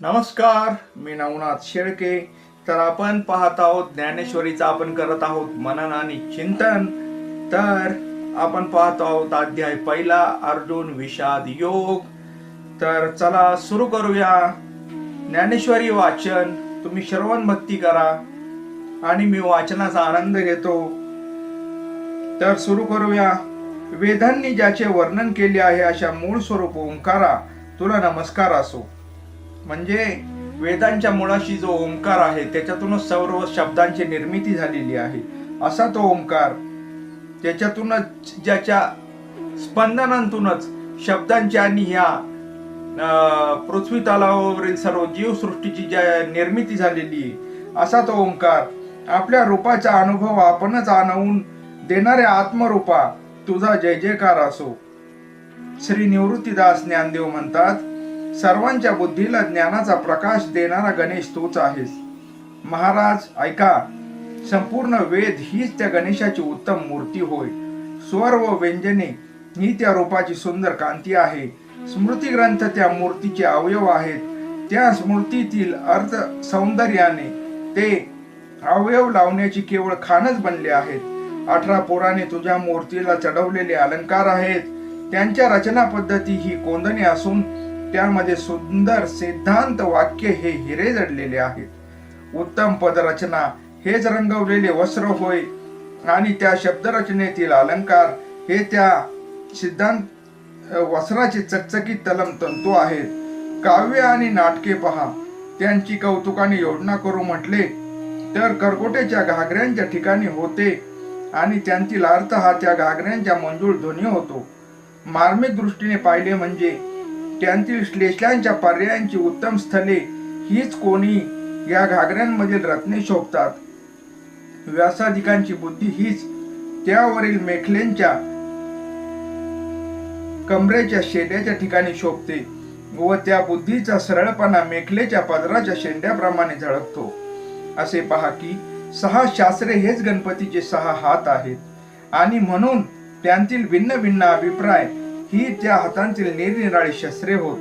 नमस्कार, मी नवनाथ शेळके. तर आपण पाहत आहोत ज्ञानेश्वरीचा आपण करत आहोत मनन आणि चिंतन. तर आपण पाहत आहोत अध्याय पहिला, अर्जुन विषाद योग. तर चला सुरू करूया. ज्ञानेश्वरी वाचन तुम्ही श्रवण भक्ती करा आणि मी वाचनाचा आनंद घेतो. तर सुरू करूया. वेदांनी ज्याचे वर्णन केले आहे अशा मूळ स्वरूप ओंकारा तुला नमस्कार असो. म्हणजे वेदांच्या मुळाशी जो ओंकार आहे त्याच्यातूनच सर्व शब्दांची निर्मिती झालेली आहे. असा तो ओंकार, त्याच्यातूनच ज्याच्या स्पंदनांतूनच शब्दांची आणि ह्या पृथ्वी तलावावरील सर्व जीवसृष्टीची ज्या निर्मिती झालेली आहे असा तो ओंकार. आपल्या रूपाचा अनुभव आपणच आणवून देणाऱ्या आत्मरूपा तुझा जय जयकार असो. श्री निवृत्तीदास ज्ञानदेव म्हणतात, सर्वांच्या बुद्धीला ज्ञानाचा प्रकाश देणारा गणेश तूच आहेस. महाराज ऐका, संपूर्ण वेद हीच त्या गणेशाची उत्तम मूर्ती होय. स्वर व व्यंजने ही त्या रूपाची सुंदर कांती आहे. स्मृती ग्रंथ त्या मूर्तीचे अवयव आहेत. त्या स्मृतीतील अर्थ सौंदर्याने ते अवयव लावण्याची केवळ खानच बनले आहेत. 18 पुराणे तुझ्या मूर्तीला चढवलेले अलंकार आहेत. त्यांच्या रचना पद्धती ही कोंदणी असून त्यामध्ये सुंदर सिद्धांत वाक्य हे हिरे जडलेले आहेत. उत्तम पदरचना हेच रंगवलेले वस्त्र होय आणि त्या शब्दरचनेतील अलंकार हे त्या सिद्धांत वस्त्राचे चकचकीत तलम तंतू आहेत. काव्य आणि नाटके पहा, त्यांची कौतुकाने योजना करू म्हटले तर करकोटेच्या घागऱ्यांच्या ठिकाणी होते आणि त्यांतील अर्थ हा त्या घागऱ्यांच्या मंजूळ ध्वनी होतो. मार्मिक दृष्टीने पाहिले म्हणजे त्यांतील श्लेषांच्या पर्यायांची उत्तम स्थले हीच कोणी या घागऱ्यांमधील रत्ने शोभतात. व्यासाधिकांची बुद्धी हीच त्यावरील मेखलेंच्या कमरेच्या शेंड्याच्या ठिकाणी शोभते व त्या बुद्धीचा सरळपणा मेखलेच्या पदराच्या शेंड्याप्रमाणे झळकतो. असे पहा की 6 शास्त्रे हेच गणपतीचे 6 हात आहेत आणि म्हणून त्यांतील भिन्न भिन्न अभिप्राय ही त्या हातांतील निरनिराळी शस्त्रे होत.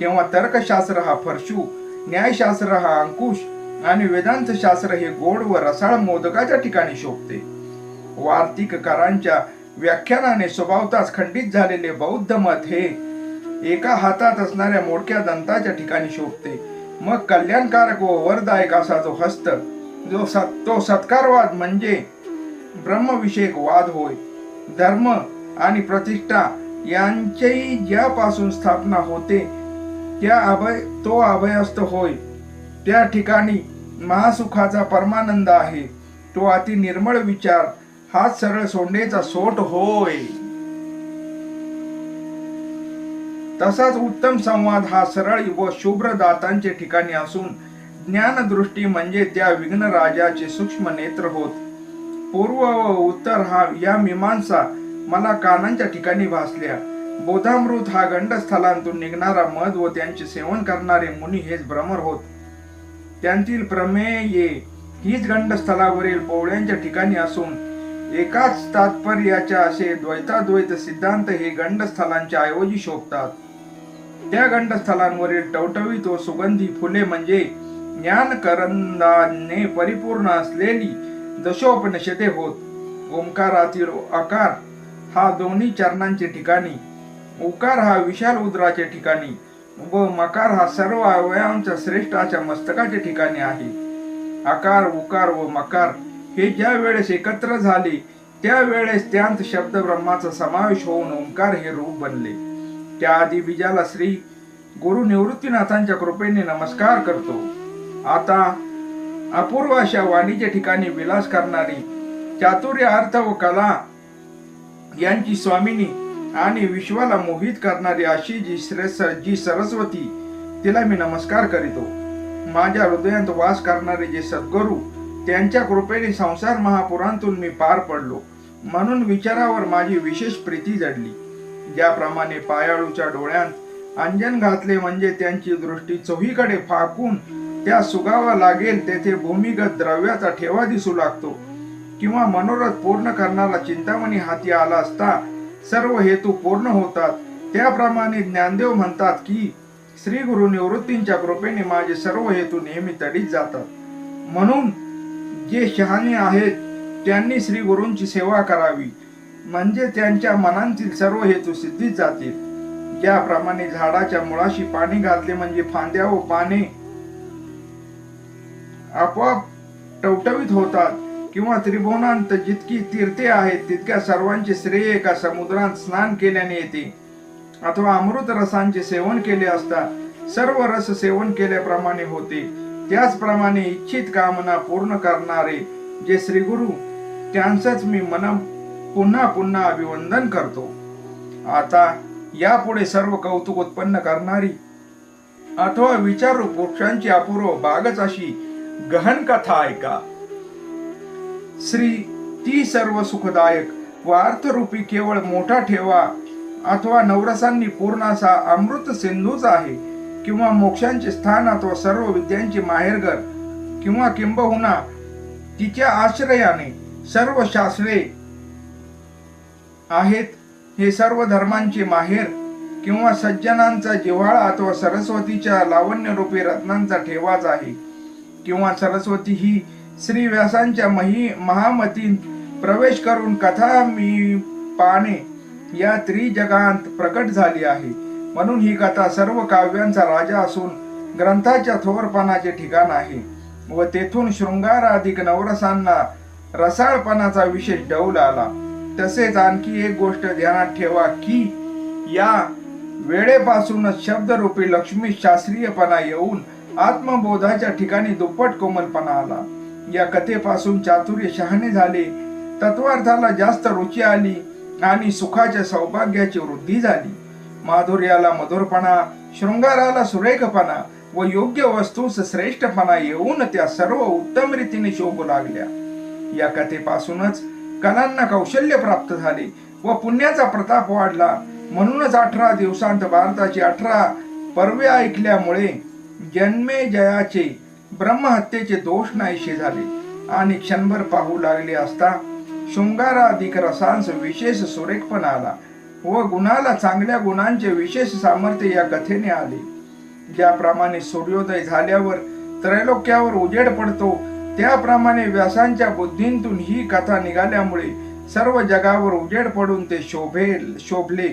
तेव्हा तर्कशास्त्र हा फरशू, न्यायशास्त्र हा अंकुश आणि वेदांत शास्त्र हे गोड व रसाळ मोदकाच्या ठिकाणी शोभते. वार्तिककारांच्या व्याख्यानाने स्वभावताच खंडित झालेले बौद्ध मत हे एका हातात असणाऱ्या मोडक्या दंताच्या ठिकाणी शोभते. मग कल्याणकारक व वरदायक असा जो हस्त तो सत्कारवाद म्हणजे ब्रह्मविषयक वाद होय. धर्म आणि प्रतिष्ठा यांचेही ज्यापासून स्थापना होते तो अभयस्थ होय. त्या ठिकाणी महासुखाचा परमानंद आहे. तो अति निर्मळ विचार हाच सरळ सोंडेचा सोट होय. तसाच उत्तम संवाद हा सरळ व शुभ्र दातांचे ठिकाणी असून ज्ञानदृष्टी म्हणजे त्या विघ्न राजाचे सूक्ष्म नेत्र होत. पूर्व व उत्तर हा या मीमांसा मला कानांच्या ठिकाणी भासल्या. बोधामृत हा गंडस्थलांतून निघणारा मध व त्यांचे सेवन करणारे मुनी हेच भ्रमर होत. त्यांतील प्रमेये हीच गंडस्थलावरील पोवळ्यांच्या ठिकाणी असून एकाच तात्पर्याच्या असे द्वैताद्वैत सिद्धांत हे गंडस्थलांच्या ऐवजी शोभतात. त्या गंडस्थलांवरील टवटवीत व सुगंधी फुले म्हणजे ज्ञानकरंदाने परिपूर्ण असलेली दशोपनिषदे होत. ओंकारातील आकार हा दोन्ही चरणांचे ठिकाणी, उकार हा विशाल उदराच्या ठिकाणी व मकार हा सर्व अवयवांच्या श्रेष्ठाच्या मस्तकाच्या ठिकाणी आहे. आकार, उकार व मकार हे ज्या वेळेस एकत्र झाले त्यावेळेस त्यांत शब्द ब्रह्माचा समावेश होऊन ओंकार हे रूप बनले. त्या आधी बीजाला श्री गुरु निवृत्तीनाथांच्या कृपेने नमस्कार करतो. आता अपूर्व अशा वाणीच्या ठिकाणी विलास करणारी, चातुर्य, अर्थ व कला यांची स्वामिनी आणि विश्वाला मोहित करणारी अशी जी सरस्वती तिला मी नमस्कार करीतो. माझ्या हृदयात वास करणारे जे सद्गुरू त्यांच्या कृपेने संसार महापुरांतून मी पार पडलो म्हणून विचारावर माझी विशेष प्रीती जडली. ज्याप्रमाणे पायाळूच्या डोळ्यात अंजन घातले म्हणजे त्यांची दृष्टी चोहीकडे फाकून त्या सुगावा लागेल तेथे भूमिगत द्रव्याचा ठेवा दिसू लागतो किंवा मनोरथ पूर्ण करणारा चिंतामणी हाती आला असता सर्व हेतू पूर्ण होतात, त्याप्रमाणे ज्ञानदेव म्हणतात की श्री गुरु निवृत्तींच्या कृपेने माझे सर्व हेतू नेहमी तडीत जातात. म्हणून जे शहाणे आहेत त्यांनी श्री गुरूंची सेवा करावी, म्हणजे त्यांच्या मनांतील सर्व हेतू सिद्धीत जातील. ज्याप्रमाणे झाडाच्या मुळाशी पाणी घातले म्हणजे फांद्या व पाने आपोआप टवटवीत होतात, किंवा त्रिभुवनांत जितकी तीर्थे आहेत तितक्या सर्वांचे श्रेय एका समुद्रात स्नान केल्याने येते, अथवा अमृत रसांचे सेवन केले असता सर्व रस सेवन केल्याप्रमाणे होते. त्याचप्रमाणे इच्छित कामना पूर्ण करणारे जे श्री गुरु त्यांचंच मी मन पुन्हा पुन्हा अभिवंदन करतो. आता यापुढे सर्व कौतुक उत्पन्न करणारी अथवा विचाररूप वृक्षांची अपूर्व बागच अशी गहन कथा ऐका. श्री ती सर्व सुखदायक व अर्थरूपी केवळ मोठा ठेवा अथवा नवरसांनी पूर्ण असा अमृत सिंधूच आहे, किंवा मोक्षांचे स्थान अथवा सर्व विद्यांचे माहेरघर, किंवा किंबहुना तिच्या आश्रयाने सर्व शास्त्रे आहेत, हे सर्व धर्मांचे माहेर, किंवा सज्जनांचा जिव्हाळा अथवा सरस्वतीच्या लावण्यरूपी रत्नांचा ठेवाच आहे, किंवा सरस्वती ही श्री व्यासांच्या महामतीत प्रवेश करून कथा मी पाने या त्रिजगांत प्रकट झाली आहे. म्हणून ही कथा सर्व काव्यांचा राजा असून ग्रंथाच्या थोरपणाचे ठिकाण आहे, व तेथून शृंगार अधिक नवरसांना रसाळपणाचा विशेष डौल आला. तसेच आणखी एक गोष्ट ध्यानात ठेवा की या वेळेपासूनच शब्दरूपी लक्ष्मी शास्त्रीयपणा येऊन आत्मबोधाच्या ठिकाणी दुप्पट कोमलपणा आला. या कथेपासून चातुर्य शहाणे झाले, तत्वार्थाला जास्त रुची आली आणि सुखाच्या सौभाग्याची वृद्धी झाली. माधुर्याला मधुरपणा, शृंगाराला सुरेखपणा व योग्य वस्तूस श्रेष्ठपणा येऊन त्या सर्व उत्तम रीतीने शोभू लागल्या. या कथेपासूनच कलांना कौशल्य प्राप्त झाले व पुण्याचा प्रताप वाढला. म्हणूनच 18 दिवसांत भारताची 18 पर्वे ऐकल्यामुळे जन्मेजयाचे ब्रह्महत्येचे दोष नाहीसे झाले आणि क्षणभर पाहू लागले असता शृंगाराधिक रसांस विशेष सुरेखपणा आला व गुणाला चांगल्या गुणांचे विशेष सामर्थ्य या कथेने आले. ज्याप्रमाणे सूर्योदय झाल्यावर त्रैलोक्यावर उजेड पडतो, त्याप्रमाणे व्यासांच्या बुद्धीतून ही कथा निघाल्यामुळे सर्व जगावर उजेड पडून ते शोभले,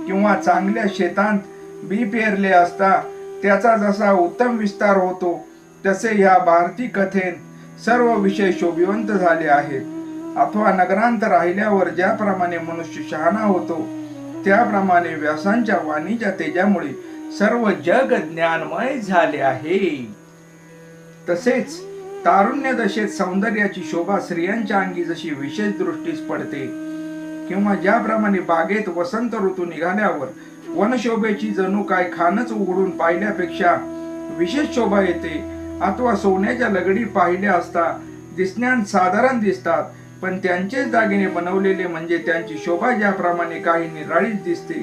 किंवा चांगल्या शेतांत बी पेरले असता त्याचा जसा उत्तम विस्तार होतो, तसे ह्या भारती कथेत सर्व विषय शोभिवंत झाले आहेत. अथवा नगरांत राहिल्यावर ज्याप्रमाणे मनुष्य शहाणा होतो, त्याप्रमाणे व्यासांच्या वाणीच्या तेजामुळे सर्व जग ज्ञानमय झाले आहे. तसेच तारुण्य दशेत सौंदर्याची शोभा स्त्रियांच्या अंगी जशी विशेष दृष्टीस पडते, किंवा ज्याप्रमाणे बागेत वसंत ऋतू निघाल्यावर वनशोभेची जणू काय खानच उघडून पाहिल्यापेक्षा विशेष शोभा येते, अथवा सोन्याच्या लगडी पाहिल्या असता दिसण्यात साधारण दिसतात, पण त्यांचेच दागिने बनवलेले म्हणजे त्यांची शोभा ज्याप्रमाणे काही निराळीच दिसते,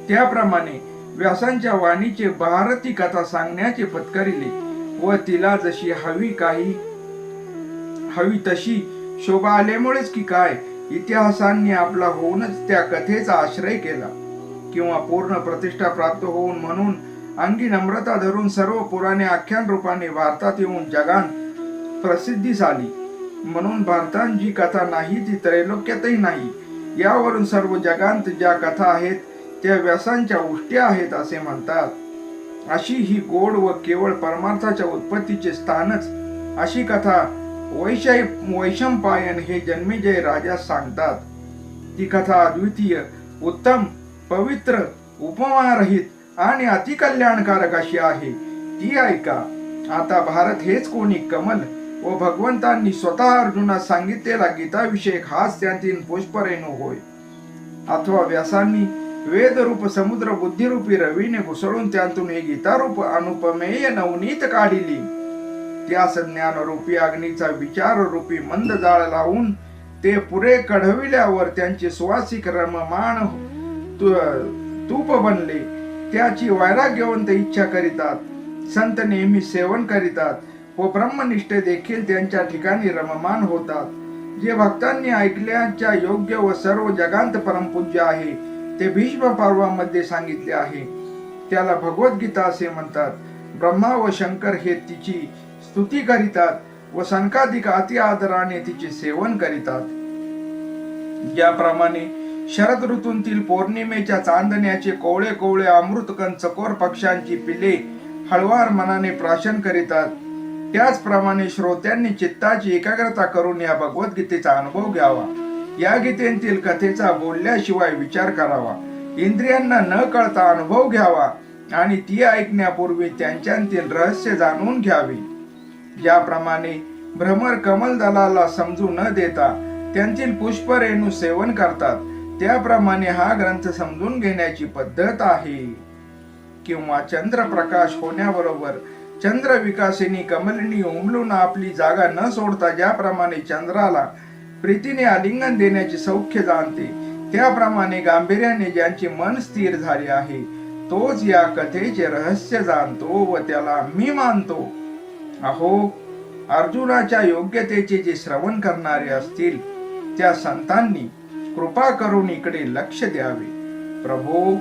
त्याप्रमाणे व्यासांच्या वाणीचे भारती कथा सांगण्याचे पत्करिले व तिला जशी हवी तशी शोभा आल्यामुळेच की काय इतिहासांनी आपला होऊनच त्या कथेचा आश्रय केला, किंवा पूर्ण प्रतिष्ठा प्राप्त होऊन म्हणून अंगी नम्रता धरून सर्व पुराणे आख्यान रूपाने भारतात येऊन जगात प्रसिद्धीस आली. म्हणून भारतात जी कथा नाही ती त्रैलोक्यातही नाही. यावरून सर्व जगांत ज्या कथा आहेत त्या व्यासांच्या उष्ट्या आहेत असे म्हणतात. अशी ही गोड व केवळ परमार्थाच्या उत्पत्तीचे स्थानच अशी कथा वैशंपायन हे जन्मेजय राजा सांगतात. ती कथा अद्वितीय, उत्तम, पवित्र, उपमारहित आणि अतिकल्याणकारक अशी आहे. ती ऐका. आता भारत हेच कोणी कमल व भगवंतांनी स्वतः अर्जुनास सांगितलेला गीताविषयक हाच त्यांतील पुष्परेणू होय. अथवा व्यासांनी वेदरूप समुद्र बुद्धिरूपी रवीने घुसळून त्यातून हे गीतारूप अनुपमेय नवनीत काढिली. त्यास ज्ञानरूपी अग्नीचा विचाररूपी मंद जाळ लावून ते पुरे कढविल्यावर त्यांचे सुवासिक रममाण तूप बनले. त्याची वैराग्यवंत इच्छा करीतात, संत नेहमी सेवन करीतात व ब्रह्मनिष्ठ देखील त्यांच्या ठिकाणी रममान होतात. जे भक्तांनी ऐकल्याच्या योग्य व सर्व जगांत परमपूज्य आहे ते भीष्म पर्वामध्ये सांगितले आहे. त्याला भगवद्गीता असे म्हणतात. ब्रह्मा व शंकर हे तिची स्तुती करीतात व सनकादिक अति आदराने तिचे सेवन करीतात. ज्याप्रमाणे शरद ऋतूतील पौर्णिमेच्या चांदण्याचे कोवळे कोवळे अमृतकण चकोर पक्ष्यांची पिले हळवार मनाने प्राशन करीतात, त्याचप्रमाणे श्रोत्यांनी चित्ताची एकाग्रता करून या भगवद्गीतेचा अनुभव घ्यावा. या गीतेतील कथेचा बोलल्याशिवाय विचार करावा, इंद्रियांना न कळता अनुभव घ्यावा आणि ती ऐकण्यापूर्वी त्यांच्यातील रहस्य जाणून घ्यावे. ज्याप्रमाणे भ्रमर कमलदलाला समजू न देता त्यांतील पुष्परेणू सेवन करतात, त्याप्रमाणे हा ग्रंथ समजून घेण्याची पद्धत आहे. किंवा चंद्रप्रकाश होण्याबरोबर चंद्र विकासिनी कमलिनी उमलून आपली जागा न सोडता ज्याप्रमाणे चंद्राला प्रीतीने आलिंगन देण्याचे सौख्य जाणते, त्याप्रमाणे गांभीर्याने ज्यांचे मन स्थिर झाले आहे तोच या कथेचे रहस्य जाणतो व त्याला मी मानतो. अहो, अर्जुनाच्या योग्यतेचे जे श्रवण करणारे असतील त्या संतांनी कृपा करून इकडे लक्ष द्यावे. प्रभो,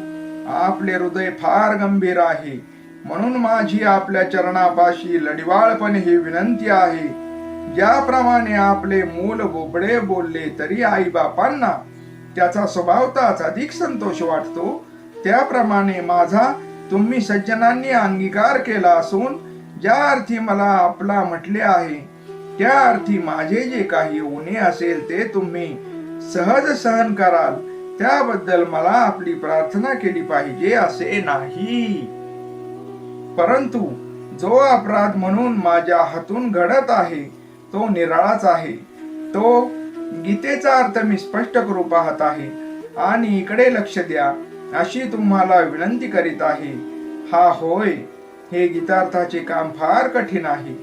आपले हृदय फार गंभीर आहे, म्हणून माझी आपल्या चरणापाशी लढिवाळपणे ही विनंती आहे. ज्याप्रमाणे आपले मूल बोबडे बोलले तरी आई बापांना त्याचा स्वभावताच अधिक संतोष वाटतो, त्याप्रमाणे माझा तुम्ही सज्जनांनी अंगीकार केला असून ज्या अर्थी मला आपला म्हटले आहे त्या अर्थी माझे जे काही उणे असेल ते तुम्ही सहज सहन कराल, त्याबद्दल मला आपली प्रार्थना केली पाहिजे असे नाही. परंतु जो अपराध म्हणून माझ्या हातून घडत आहे तो निराळाच आहे. तो गीतेचा अर्थ मी स्पष्ट करू पाहत आहे आणि इकडे लक्ष द्या अशी तुम्हाला विनंती करीत आहे. हा होय, हे गीतार्थाचे काम फार कठीण आहे.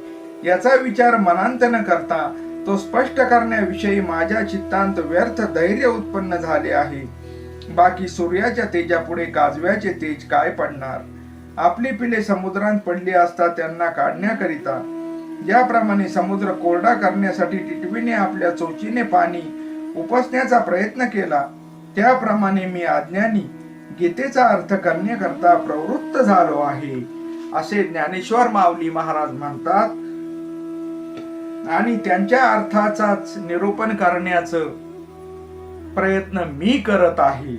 याचा विचार मनांत न करता तो स्पष्ट करण्याविषयी माझ्या चित्तांत व्यर्थ धैर्य उत्पन्न झाले आहे. बाकी सूर्याच्या तेजापुढे काजव्याचे तेज काय पडणार. आपली पिले समुद्रात पडली असता त्यांना काढण्याकरिता ज्याप्रमाणे समुद्र कोरडा करण्यासाठी टिटवीने आपल्या चोचीने पाणी उपसण्याचा प्रयत्न केला, त्याप्रमाणे मी अज्ञानी गीतेचा अर्थ करण्याकरता प्रवृत्त झालो आहे असे ज्ञानेश्वर माऊली महाराज म्हणतात. आणि त्यांच्या अर्थाचाच निरूपण करण्याचं प्रयत्न मी करत आहे.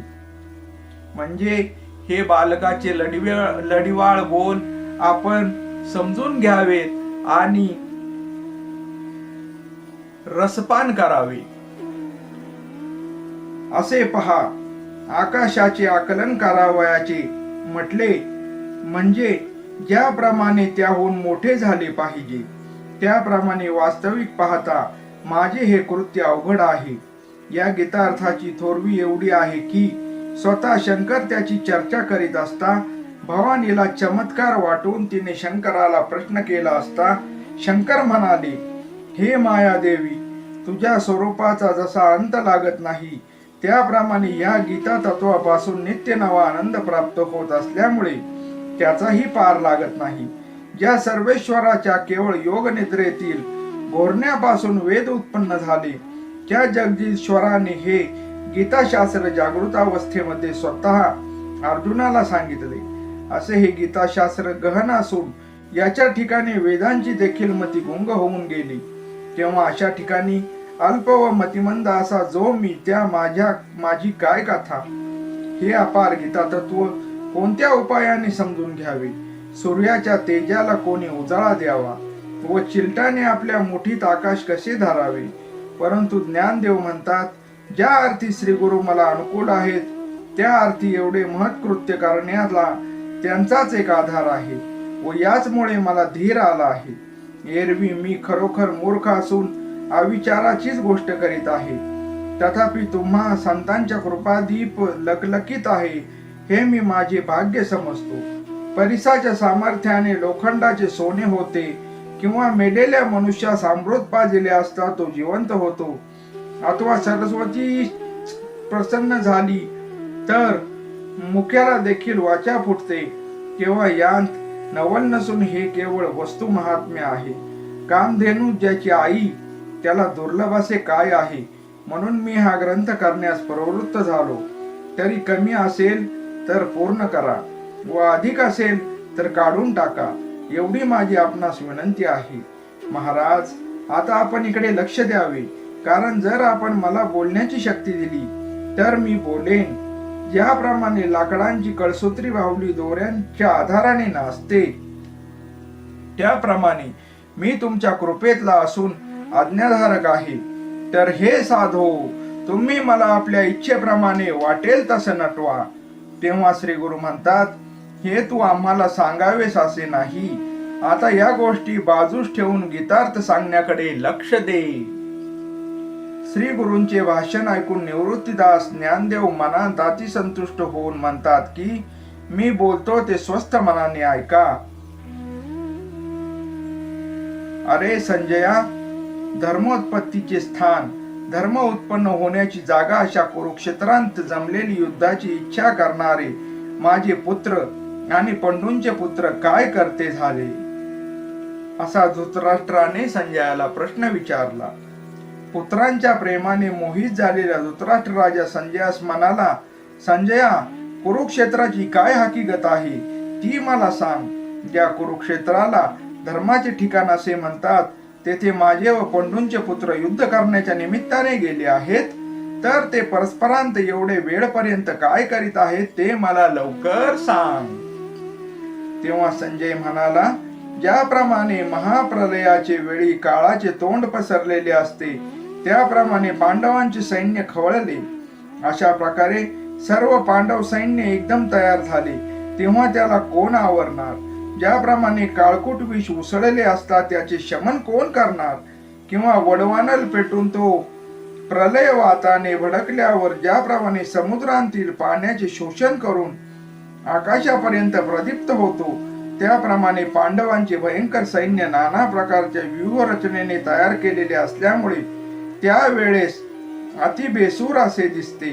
म्हणजे हे बालकाचे लढिवाळ बोल आपण समजून घ्यावेत आणि रसपान करावे. असे पहा, आकाशाचे आकलन करावयाचे म्हटले म्हणजे ज्याप्रमाणे त्याहून मोठे झाले पाहिजे, त्याप्रमाणे वास्तविक पाहता माझे हे कृत्य अवघड आहे. या गीतार्थाची थोरवी एवढी आहे की स्वतः शंकर त्याची चर्चा करीत असता भवानीला चमत्कार वाटून तिने शंकराला प्रश्न केला असता शंकर म्हणाले, हे मायादेवी, तुझ्या स्वरूपाचा जसा अंत लागत नाही त्याप्रमाणे या गीता तत्वापासून नित्य नवा आनंद प्राप्त होत असल्यामुळे त्याचाही पार लागत नाही. ज्या सर्वेश्वराच्या केवळ योग निद्रेतील घोरण्यापासून वेद उत्पन्न झाले, त्या जगदीश्वराने हे गीताशास्त्र जागृतावस्थेमध्ये स्वतः अर्जुनाला सांगितले. असे हे गीताशास्त्र गहन असून याच्या ठिकाणी वेदांची देखील मती गुंग होऊन गेली. तेव्हा अशा ठिकाणी अल्प व मतिमंद असा जो मी, त्या माझी काय कथा. हे अपार गीता तत्व कोणत्या उपायाने समजून घ्यावे. सूर्याच्या तेजाला कोणी उजाळा द्यावा व चिलटाने आपल्या मुठीत आकाश कसे धरावे. परंतु ज्ञानदेव म्हणतात, ज्या अर्थी श्री गुरु मला अनुकूल आहेत त्या अर्थी एवढे महत्कृत्य करण्याला त्यांचाच एक आधार आहे व याचमुळे मला धीर आला आहे. एरवी मी खरोखर मूर्ख असून अविचाराचीच गोष्ट करीत आहे, तथापि तुम्हा संतांच्या कृपादीप लकलकीत आहे हे मी माझे भाग्य समजतो. परिसाच्या सामर्थ्याने लोखंडाचे सोने होते किंवा मेलेल्या मनुष्यास अमृत पाजिले असता तो जिवंत होतो, अथवा सरस्वती प्रसन्न झाली तर मुख्याला देखील वाचा फुटते, तेव्हा यांत नवल नसून हे केवळ वस्तू महात्म्य आहे. कामधेनू ज्याची आई त्याला दुर्लभ असे काय आहे, म्हणून मी हा ग्रंथ करण्यास प्रवृत्त झालो. तरी कमी असेल तर पूर्ण करा. व अधिक असेल तर काढून टाका, एवढी माझी आपणास विनंती आहे. महाराज, आता आपण इकडे लक्ष द्यावे, कारण जर आपण मला बोलण्याची शक्ती दिली तर मी बोलेन. ज्याप्रमाणे लाकडांची कळसूत्री बाहुली दोऱ्यांच्या आधाराने नाचते, त्याप्रमाणे मी तुमच्या कृपेतला असून आज्ञाधारक आहे. तर हे साधो, तुम्ही मला आपल्या इच्छेप्रमाणे वाटेल तसं नटवा. तेव्हा श्री गुरु म्हणतात, हे तू आम्हाला सांगावेस असे नाही. आता या गोष्टी बाजूस ठेवून गीतार्थ सांगण्याकडे लक्ष दे. श्री गुरूंचे भाषण ऐकून निवृत्तीदास ज्ञानदेव मनात अतिसंतुष्ट होऊन म्हणतात की मी बोलतो ते स्वस्थ मनाने ऐका. अरे संजया, धर्मोत्पत्तीचे स्थान, धर्म उत्पन्न होण्याची जागा अशा कुरुक्षेत्रांत जमलेली युद्धाची इच्छा करणारे माझे पुत्र आणि पंडूंचे पुत्र काय करते झाले, असा धृतराष्ट्राने संजयाला प्रश्न विचारला. पुत्रांच्या प्रेमाने मोहित झालेला धृतराष्ट्र राजा संजयास म्हणाला, संजया, कुरुक्षेत्राची काय हकीकत आहे ती मला सांग. ज्या कुरुक्षेत्राला धर्माचे ठिकाण असे म्हणतात, तेथे माझे व पंडूंचे पुत्र युद्ध करण्याच्या निमित्ताने गेले आहेत, तर ते परस्परांत एवढे वेळपर्यंत काय करीत आहेत ते मला लवकर सांग. तेव्हा संजय म्हणाला, ज्याप्रमाणे महाप्रलयाचे वेळी काळाचे तोंड पसरलेले असते, त्याप्रमाणे पांडवांचे सैन्य खवळले. अशा प्रकारे सर्व पांडव सैन्य एकदम तयार झाले, तेव्हा त्याला कोण आवरणार? ज्याप्रमाणे काळकूट विष उसळले असता त्याचे शमन कोण करणार? किंवा वडवानल पेटून तो प्रलय वाताने भडकल्यावर ज्याप्रमाणे समुद्रांतील पाण्याचे शोषण करून आकाशापर्यंत प्रदीप्त होतो, त्याप्रमाणे पांडवांचे भयंकर सैन्य नाना प्रकारच्या व्यूहरचनेने तयार केलेले असल्यामुळे त्यावेळेस अति बेसूर असे दिसते.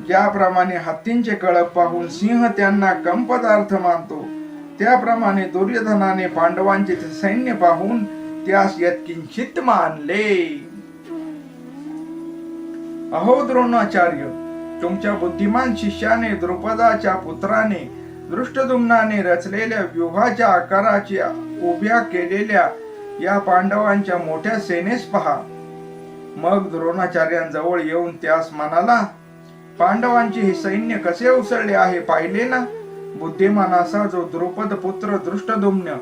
ज्याप्रमाणे हत्तींचे कळप पाहून सिंह त्यांना कंपदार्थ मानतो, त्याप्रमाणे दुर्योधनाने पांडवांचे सैन्य पाहून त्यास यत्किंचित मानले. अहो द्रोणाचार्य, तुमच्या बुद्धिमान शिष्याने द्रुपदाच्या पुत्राने दृष्टद्युम्नाने रचलेल्या व्यूहाच्या आकाराच्या उभ्या केलेल्या या पांडवांच्या मोठ्या सेनेस पहा. मग द्रोणाचार्यांजवळ येऊन त्यास म्हणाला, पांडवांचे हे सैन्य कसे उसळले आहे पाहिले ना. बुद्धिमान असा जो द्रुपद पुत्र दृष्टद्युम्न,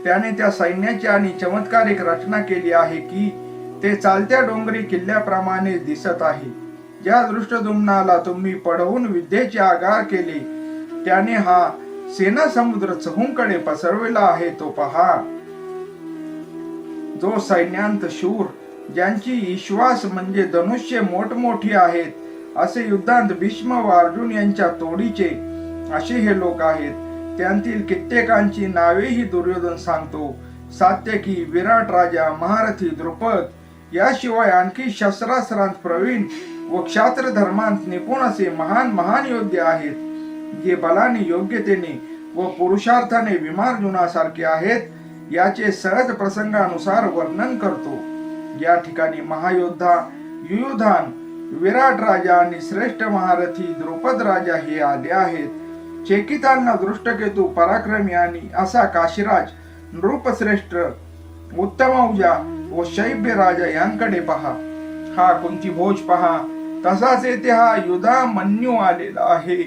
त्याने त्या सैन्याची आणि चमत्कारिक रचना केली आहे की ते चालत्या डोंगरी किल्ल्याप्रमाणे दिसत आहे. ज्या दृष्टद्युम्नाला तुम्ही पढवून विद्येचे आगार केले, त्याने हा सेना समुद्र चहूकडे पसरविला आहे तो पहा. जो सैन्यांत शूर, ज्यांची विश्वास म्हणजे धनुष्य मोठमोठी आहेत, असे युद्धांत भीष्म व अर्जुन यांच्या तोडीचे असे हे लोक आहेत. त्यांतील कित्येकांची नावेही दुर्योधन सांगतो. सात्यकी, विराट राजा, महारथी द्रुपद, याशिवाय आणखी शस्त्रास्त्रांत प्रवीण व क्षात्र धर्मांत निपुण असे महान महान योद्धे आहेत, जे बलाने, योग्यतेने व पुरुषार्थाने विमार्जुनासारखे आहेत. याचे सहज प्रसंगानुसार वर्णन करतो. या ठिकाणी महायोद्धा युयुधान, विराट राजा आणि श्रेष्ठ महारथी द्रुपद राजा हे आले आहेत. चेकितांना दृष्टकेतू पराक्रमी आणि असा काशीराज, नृपश्रेष्ठ, उत्तमौजा व शैब्य राजा यांकडे पहा. हा कुंती भोज पहा. तसाच येथे हा युधामन्यू आलेला आहे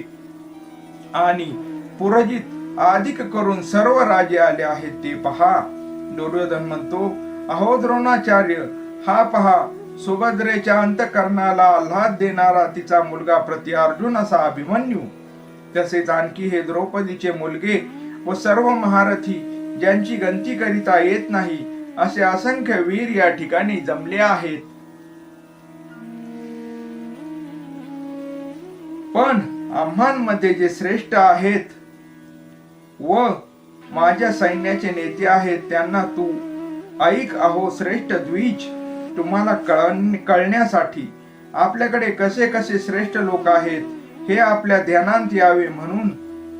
आणि पुरजित अधिक करून सर्व राजे आले आहेत ते पहा. दुर्योधन म्हणतो, अहो द्रोणाचार्य, हा पहा, सुभद्रेच्या अंतःकरणाला आल्हाद देणारा तिचा मुलगा प्रति अर्जुन असा अभिमन्यू. तसेच आणखी हे द्रौपदीचे मुलगे व सर्व महारथी, ज्यांची गणती करिता येत नाही, असे असंख्य वीर या ठिकाणी जमले आहेत. पण आम्हांमध्ये जे श्रेष्ठ आहेत व माझ्या सैन्याचे नेते आहेत, त्यांना तू ऐक. अहो श्रेष्ठ द्विज, तुम्हाला कळण्यासाठी आपल्याकडे कसे कसे श्रेष्ठ लोक आहेत हे आपल्या ध्यानात यावे म्हणून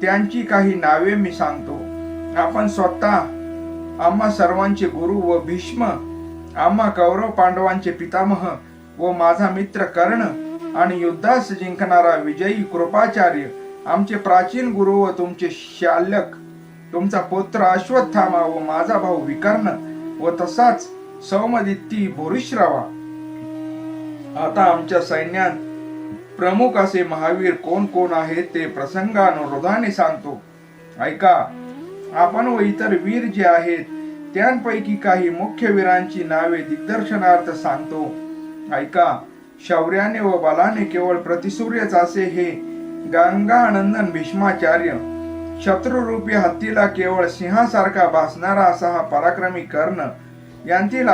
त्यांची काही नावे मी सांगतो. आपण स्वतः आम्हा सर्वांचे गुरु व भीष्म, आम्हा कौरव पांडवांचे पितामह व माझा मित्र कर्ण आणि युद्धास जिंकणारा विजयी कृपाचार्य आमचे प्राचीन गुरु व तुमचे शाल्यक, तुमचा पुत्र अश्वत्थामा व माझा भाऊ विकर्ण व तसाच सौमदित्ती भूरिश्रवा. आता आमच्या सैन्यात प्रमुख असे महावीर कोण कोण आहेत ते प्रसंगानुरोधाने सांगतो. ऐका. आपण व इतर वीर जे आहेत त्यांपैकी काही मुख्य वीरांची नावे दिग्दर्शनार्थ सांगतो. ऐका. शौर्याने व बलाने केवळ प्रतिसूर्यच असे हे गंगानंदन भीष्माचार्य. शत्रुरूपी हत्तीला केवळ सिंहासारखा भासणारा असा हा पराक्रमी कर्ण. यांतील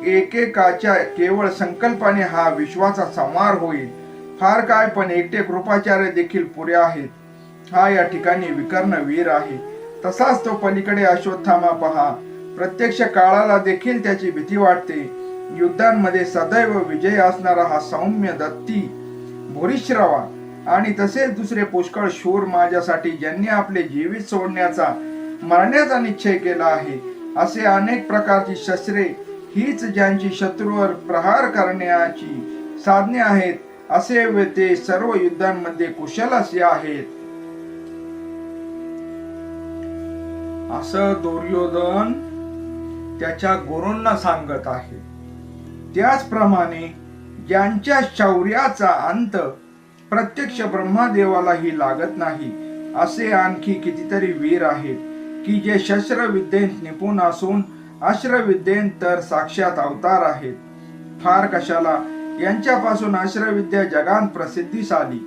एकेकाच्या केवळ संकल्पाने हा विश्वाचा संहार होईल. फार काय, पण एकटे कृपाचार्य देखील पुरे आहेत. हा या ठिकाणी विकर्ण वीर आहे. तसाच तो पलीकडे अश्वत्थामा पहा. प्रत्यक्ष काळाला देखील त्याची भीती वाटते. युद्धांमध्ये सदैव विजय असणारा हा सौम्य दत्ती भूरिश्रवा आणि तसेच दुसरे पुष्कळ शूर माझ्यासाठी ज्यांनी आपले जीवित सोडण्याचा मरण्याचा निश्चय केला आहे. असे अनेक प्रकारची शस्त्रे हीच ज्यांची शत्रूवर प्रहार करण्याची साधने आहेत. असे व ते सर्व युद्धांमध्ये कुशल असे आहेत. असं दुर्योधन त्याच्या गुरूंना सांगत आहे. त्याचप्रमाणे ज्यांच्या शौर्याचा अंत प्रत्यक्ष ब्रह्मदेवालाही लागत नाही असे आणखी कितीतरी वीर आहेत की जे शस्त्रविद्येत निपुण असून अस्त्रविद्येत तर साक्षात अवतार आहेत. फार कशाला, यांच्यापासून अस्त्रविद्या जगात प्रसिद्धीस आली.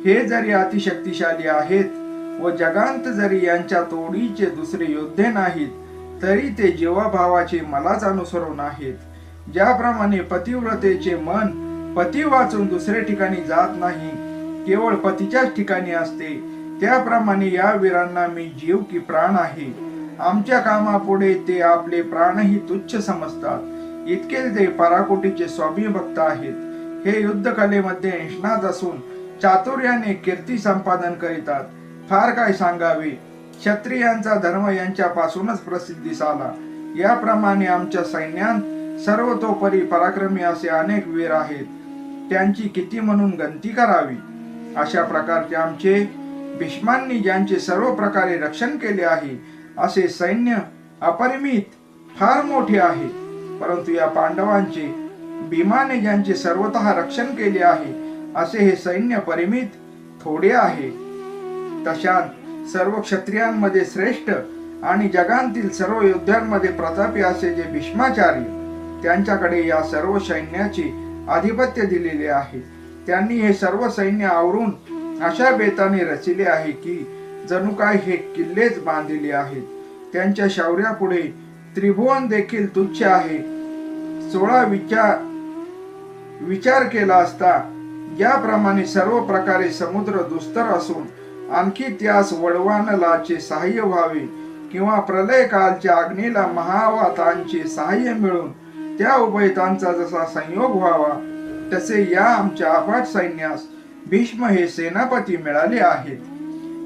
हे जरी अतिशक्तिशाली आहेत व जगांत जरी यांच्या तोडीचे दुसरे योद्धे नाहीत तरी ते जीवाभावाचे मलाच अनुसरून आहेत. ज्याप्रमाणे पतिव्रतेचे मन पती वाचून दुसरे ठिकाणी जात नाही, केवळ पतीच्याच ठिकाणी असते, त्याप्रमाणे या वीरांना मी जीव की प्राण आहे. आमच्या कामापुढे ते आपले प्राणही तुच्छ समजतात. इतके ते पराकोटीचे स्वामीभक्त आहेत. हे युद्धकलेमध्ये निष्णात असून चातुर्याने कीर्ती संपादन करीतात. फार काय सांगावे, क्षत्रियांचा धर्म यांच्यापासूनच प्रसिद्धीस आला. याप्रमाणे आमच्या सैन्यात सर्वतोपरी पराक्रमी असे अनेक वीर आहेत. त्यांची किती म्हणून गंती करावी. अशा प्रकारचे आमचे भीष्मांनी ज्यांचे सर्व प्रकारे रक्षण केले आहे असे सैन्य अपरिमित फार मोठे आहे. परंतु या पांडवांचे भीमाने ज्यांचे सर्वतः रक्षण केले आहे असे हे सैन्य परिमित थोडे आहे. तशात सर्व क्षत्रियांमध्ये श्रेष्ठ आणि जगांतील सर्व योद्ध्यांमध्ये प्रतापी असे जे भीष्माचार्य, त्यांच्याकडे या सर्व सैन्याचे आधिपत्य दिलेले आहे. त्यांनी हे सर्व सैन्य आवरून अशा बेताने रचिले आहे की जणू काय हे किल्लेच बांधिले आहेत. त्यांच्या शौर्यापुढे त्रिभुवन देखील तुच्छ आहे. 16 विचार केला असता ज्याप्रमाणे सर्व प्रकारे समुद्र दुस्तर असून आणखी त्यास वळवानलाचे सहाय्य व्हावे किंवा प्रलय कालच्या अग्नीला महावातांचे सहाय्य मिळून त्या उभयतांचा जसा संयोग व्हावा तसे या आमच्या अफाट सैन्यास भीष्म हे सेनापती मिळाले आहेत.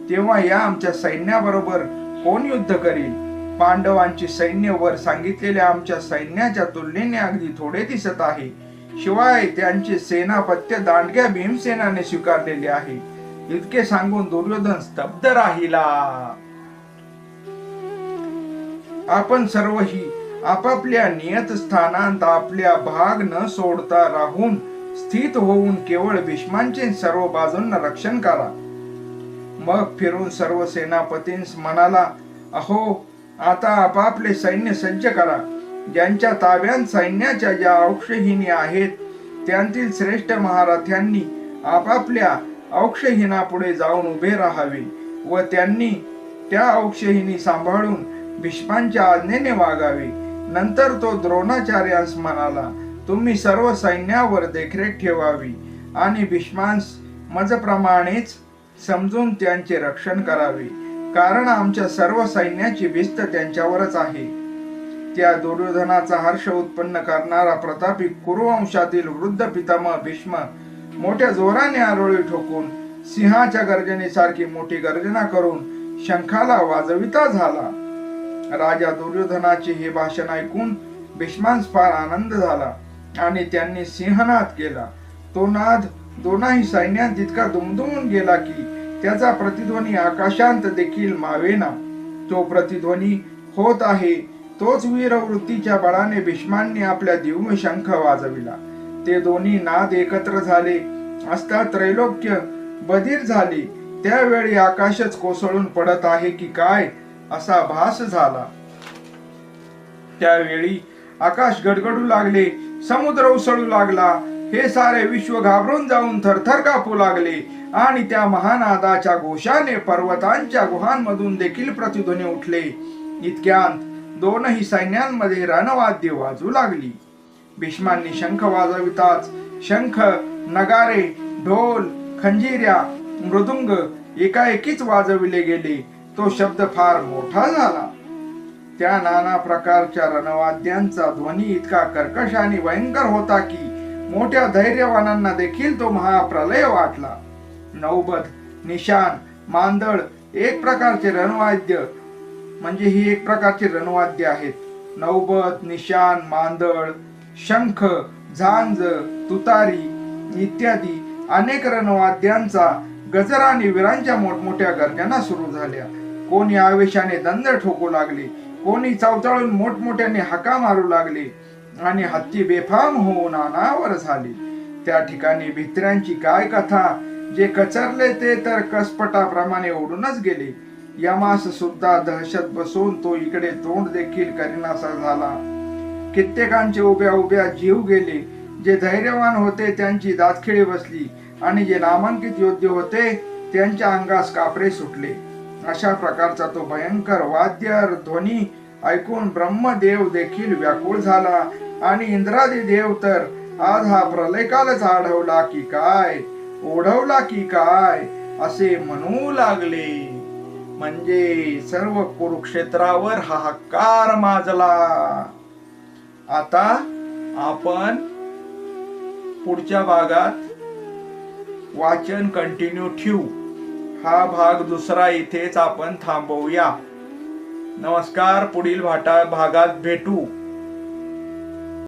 तेव्हा या आमच्या सैन्याबरोबर कोण युद्ध करील? पांडवांचे सैन्य वर सांगितलेल्या आमच्या सैन्याच्या तुलनेने अगदी थोडे दिसत आहे. शिवाय त्यांचे सेनापत्य दांडग्या भीमसेनाने स्वीकारलेले आहे. इतके सांगून दुर्योधन स्तब्ध राहिला. आपण सर्वही आपापल्या नियत स्थानांत आपल्या भाग न सोडता राहून स्थित होऊन केवळ भीष्मांचे सर्व बाजूंना रक्षण करा. मग फिरून सर्व सेनापतींस म्हणाला, अहो, आता आपापले सैन्य सज्ज करा. ज्यांच्या ताब्यात सैन्याच्या ज्या औक्षहिनी आहेत त्यांतील श्रेष्ठ महारथ्यांनी आपापल्या औक्षहिनापुढे जाऊन उभे राहावे व त्यांनी त्या औक्षहिनी सांभाळून भीष्मांच्या आज्ञेने वागावे. नंतर तो द्रोणाचार्यांस म्हणाला, तुम्ही सर्व सैन्यावर देखरेख ठेवावी आणि भीष्मांस मजप्रमाणेच समजून त्यांचे रक्षण करावे, कारण आमच्या सर्व सैन्याची भिस्त त्यांच्यावरच आहे. त्या दुर्योधनाचा हर्ष उत्पन्न करणारा प्रतापी कुरुवंशातील वृद्ध पितामह भीष्म मोठ्या जोराने आरोळी ठोकून सिंहाच्या गर्जनेसारखी मोठी गर्जना करून शंखाला वाजविता झाला. राजा दुर्योधनाचे हे भाषण ऐकून भीष्मांस फार आनंद झाला आणि त्यांनी सिंहनाद केला. तो नाद दोन्ही सैन्यात इतका दुमदुमून गेला की त्याचा प्रतिध्वनी आकाशांत देखील मावेना. तो प्रतिध्वनी होत आहे तोच वीरवृत्तीच्या बळाने भीष्मांनी आपल्या दिव्य शंख वाजविला. ते दोन्ही नाद एकत्र झाले असता त्रैलोक्य बधीर झाले. त्यावेळी आकाशच कोसळून पडत आहे की काय असा भास झाला. त्यावेळी आकाश गडगडू लागले, समुद्र उसळू लागला. हे सारे विश्व घाबरून जाऊन थरथर कापू लागले आणि त्या महानादाच्या घोषाने पर्वतांच्या गुहांमधून देखील प्रतिध्वनी उठले. इतक्यात दोनही सैन्यांमध्ये रणवाद्य वाजू लागली. भीष्मांनी शंख वाजविताच शंख, नगारे, ढोल, खंजिऱ्या, मृदुंग एकाएकीच वाजविले गेले. तो शब्द फार मोठा झाला. त्या नाना प्रकारच्या रणवाद्यांचा ध्वनी इतका कर्कश आणि भयंकर होता की मोठ्या धैर्यवानांना देखील तो महाप्रलय वाटला. नौबत, निशाण, मांदळ एक प्रकारचे रणवाद्य म्हणजे ही एक प्रकारचे रणवाद्य आहेत. नौबत, निशाण, मांदळ, शंख, झांज, तुतारी इत्यादी अनेक रणवाद्यांचा गजर आणि वीरांच्या मोठमोठ्या गर्जना सुरू झाल्या. कोणी आवेशाने दंड ठोकू लागले, कोणी चवचळून मोठमोठ्याने हाका मारू लागले आणि हत्ती बेफाम होऊन अनावर झाले. त्या ठिकाणी भित्र्यांची काय कथा, जे कचरले ते तर कसपटाप्रमाणे ओढूनच गेले. यमास सुद्धा दहशत बसून तो इकडे तोंड देखील करीनासा झाला. कित्येकांचे उभ्या उभ्या जीव गेले. जे धैर्यवान होते त्यांची दातखिळी बसली आणि जे नामांकित योद्धे होते त्यांच्या अंगास कापरे सुटले. अशा प्रकारचा तो भयंकर वाद्य ध्वनी ऐकून ब्रह्मदेव देखील व्याकुळ झाला आणि इंद्रादी देव तर आज हा प्रलयकालच आढवला की काय, ओढवला की काय असे म्हणू लागले. म्हणजे सर्व कुरुक्षेत्रावर हाहाकार माजला. आता आपण पुढच्या भागात वाचन कंटिन्यू ठेवू. हा भाग दुसरा इथेच आपण थांबवूया. नमस्कार. पुढील भागात भेटू.